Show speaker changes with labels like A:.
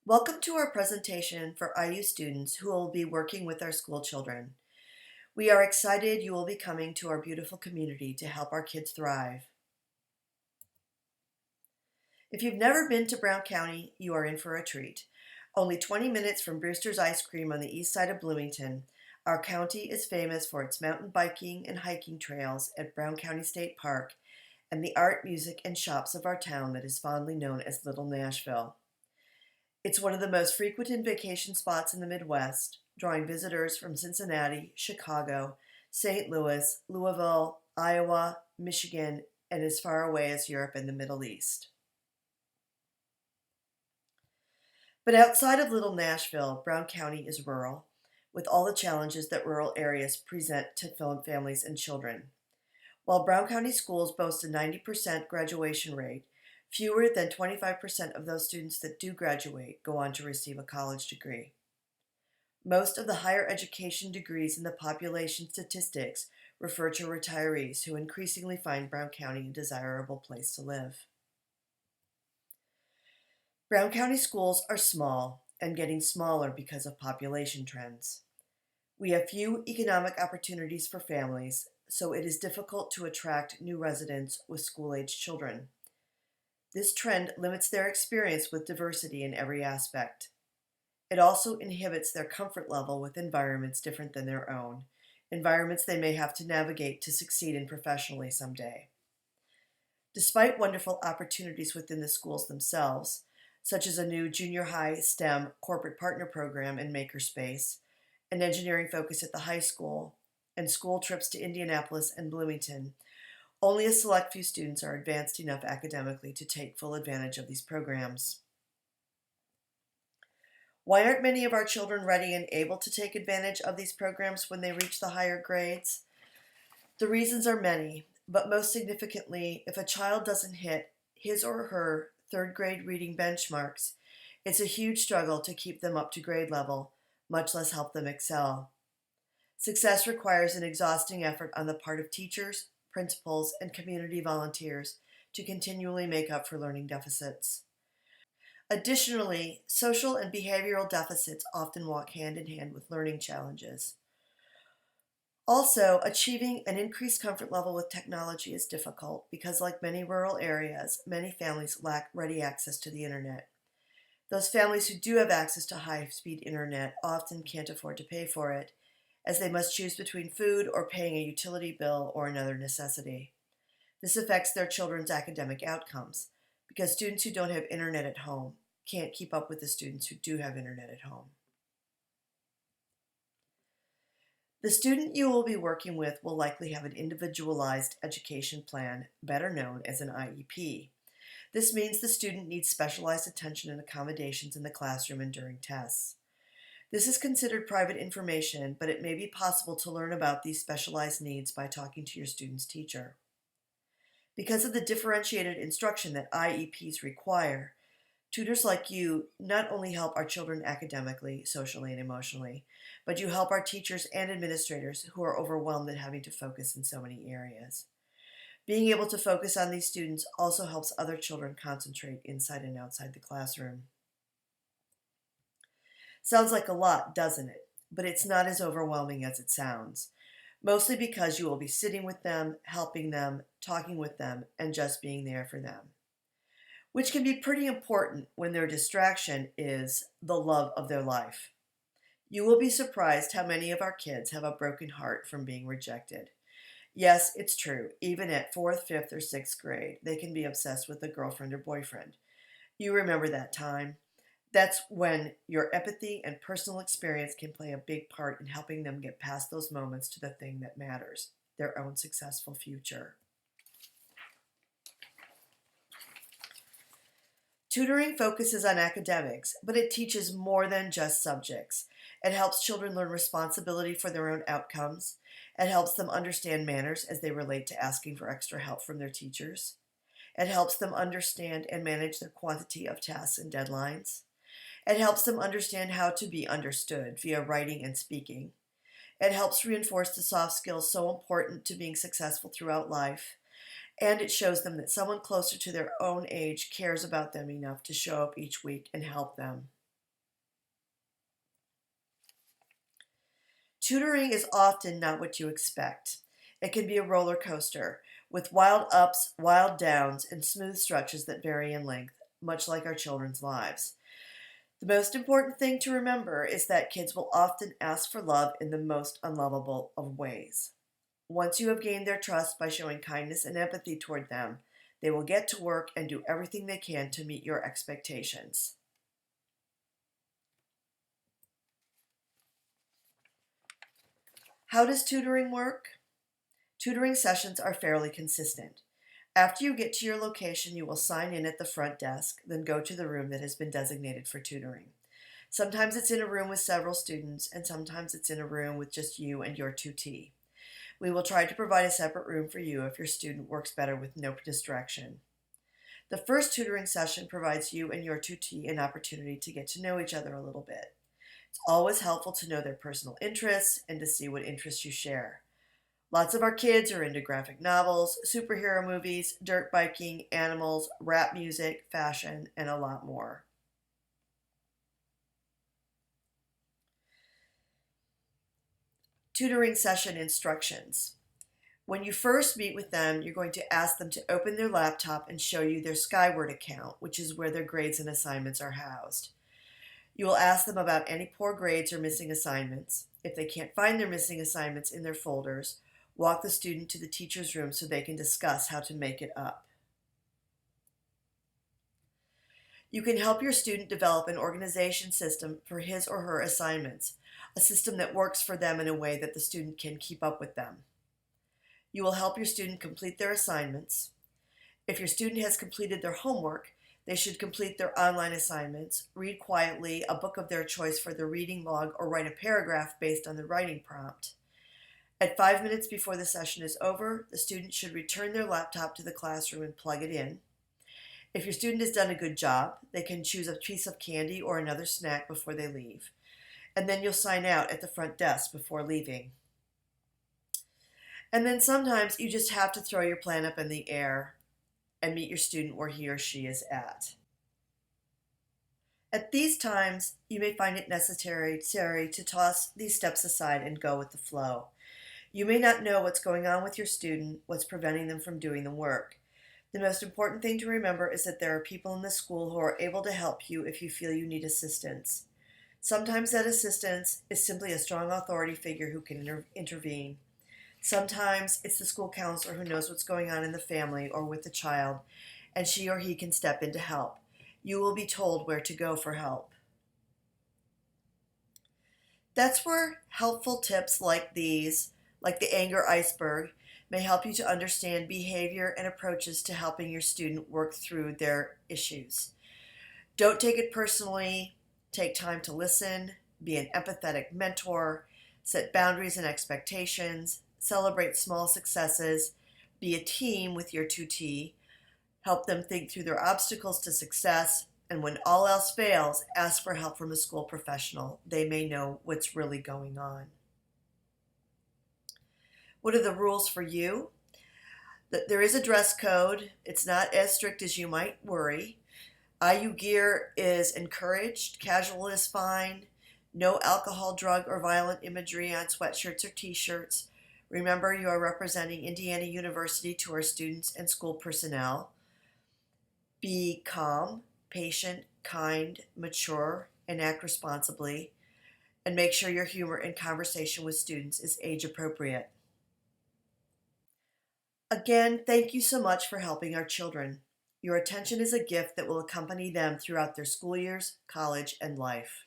A: Welcome to our presentation for IU students who will be working with our school children. We are excited you will be coming to our beautiful community to help our kids thrive. If you've never been to Brown County, you are in for a treat. Only 20 minutes from Brewster's Ice Cream on the east side of Bloomington, our county is famous for its mountain biking and hiking trails at Brown County State Park and the art, music, and shops of our town that is fondly known as Little Nashville. It's one of the most frequented vacation spots in the Midwest, drawing visitors from Cincinnati, Chicago, St. Louis, Louisville, Iowa, Michigan, and as far away as Europe and the Middle East. But outside of Little Nashville, Brown County is rural, with all the challenges that rural areas present to families and children. While Brown County schools boast a 90% graduation rate, fewer than 25% of those students that do graduate go on to receive a college degree. Most of the higher education degrees in the population statistics refer to retirees who increasingly find Brown County a desirable place to live. Brown County schools are small and getting smaller because of population trends. We have few economic opportunities for families, so it is difficult to attract new residents with school-age children. This trend limits their experience with diversity in every aspect. It also inhibits their comfort level with environments different than their own, environments they may have to navigate to succeed in professionally someday. Despite wonderful opportunities within the schools themselves, such as a new junior high STEM corporate partner program in Makerspace, an engineering focus at the high school, and school trips to Indianapolis and Bloomington, only a select few students are advanced enough academically to take full advantage of these programs. Why aren't many of our children ready and able to take advantage of these programs when they reach the higher grades? The reasons are many, but most significantly, if a child doesn't hit his or her third grade reading benchmarks, it's a huge struggle to keep them up to grade level, much less help them excel. Success requires an exhausting effort on the part of teachers, principals, and community volunteers to continually make up for learning deficits. Additionally, social and behavioral deficits often walk hand in hand with learning challenges. Also, achieving an increased comfort level with technology is difficult because, like many rural areas, many families lack ready access to the internet. Those families who do have access to high-speed internet often can't afford to pay for it, as they must choose between food or paying a utility bill or another necessity. This affects their children's academic outcomes, because students who don't have internet at home can't keep up with the students who do have internet at home. The student you will be working with will likely have an individualized education plan, better known as an IEP. This means the student needs specialized attention and accommodations in the classroom and during tests. This is considered private information, but it may be possible to learn about these specialized needs by talking to your student's teacher. Because of the differentiated instruction that IEPs require, tutors like you not only help our children academically, socially, and emotionally, but you help our teachers and administrators who are overwhelmed at having to focus in so many areas. Being able to focus on these students also helps other children concentrate inside and outside the classroom. Sounds like a lot, doesn't it? But it's not as overwhelming as it sounds, mostly because you will be sitting with them, helping them, talking with them, and just being there for them, which can be pretty important when their distraction is the love of their life. You will be surprised how many of our kids have a broken heart from being rejected. Yes, it's true. Even at 4th, 5th, or 6th grade, they can be obsessed with a girlfriend or boyfriend. You remember that time? That's when your empathy and personal experience can play a big part in helping them get past those moments to the thing that matters, their own successful future. Tutoring focuses on academics, but it teaches more than just subjects. It helps children learn responsibility for their own outcomes. It helps them understand manners as they relate to asking for extra help from their teachers. It helps them understand and manage their quantity of tasks and deadlines. It helps them understand how to be understood via writing and speaking. It helps reinforce the soft skills so important to being successful throughout life. And it shows them that someone closer to their own age cares about them enough to show up each week and help them. Tutoring is often not what you expect. It can be a roller coaster with wild ups, wild downs, and smooth stretches that vary in length, much like our children's lives. The most important thing to remember is that kids will often ask for love in the most unlovable of ways. Once you have gained their trust by showing kindness and empathy toward them, they will get to work and do everything they can to meet your expectations. How does tutoring work? Tutoring sessions are fairly consistent. After you get to your location, you will sign in at the front desk, then go to the room that has been designated for tutoring. Sometimes it's in a room with several students, and sometimes it's in a room with just you and your tutee. We will try to provide a separate room for you if your student works better with no distraction. The first tutoring session provides you and your tutee an opportunity to get to know each other a little bit. It's always helpful to know their personal interests and to see what interests you share. Lots of our kids are into graphic novels, superhero movies, dirt biking, animals, rap music, fashion, and a lot more. Tutoring session instructions. When you first meet with them, you're going to ask them to open their laptop and show you their Skyward account, which is where their grades and assignments are housed. You will ask them about any poor grades or missing assignments. If they can't find their missing assignments in their folders, walk the student to the teacher's room so they can discuss how to make it up. You can help your student develop an organization system for his or her assignments, a system that works for them in a way that the student can keep up with them. You will help your student complete their assignments. If your student has completed their homework, they should complete their online assignments, read quietly a book of their choice for the reading log, or write a paragraph based on the writing prompt. At 5 minutes before the session is over, the student should return their laptop to the classroom and plug it in. If your student has done a good job, they can choose a piece of candy or another snack before they leave. And then you'll sign out at the front desk before leaving. And then sometimes you just have to throw your plan up in the air and meet your student where he or she is at. At these times, you may find it necessary to toss these steps aside and go with the flow. You may not know what's going on with your student, what's preventing them from doing the work. The most important thing to remember is that there are people in the school who are able to help you if you feel you need assistance. Sometimes that assistance is simply a strong authority figure who can intervene. Sometimes it's the school counselor who knows what's going on in the family or with the child, and she or he can step in to help. You will be told where to go for help. That's where helpful tips like these, like the anger iceberg, may help you to understand behavior and approaches to helping your student work through their issues. Don't take it personally. Take time to listen, be an empathetic mentor, set boundaries and expectations, celebrate small successes, be a team with your tutee, help them think through their obstacles to success, and when all else fails, ask for help from a school professional. They may know what's really going on. What are the rules for you? There is a dress code. It's not as strict as you might worry. IU gear is encouraged. Casual is fine. No alcohol, drug, or violent imagery on sweatshirts or t-shirts. Remember, you are representing Indiana University to our students and school personnel. Be calm, patient, kind, mature, and act responsibly. And make sure your humor and conversation with students is age appropriate. Again, thank you so much for helping our children. Your attention is a gift that will accompany them throughout their school years, college, and life.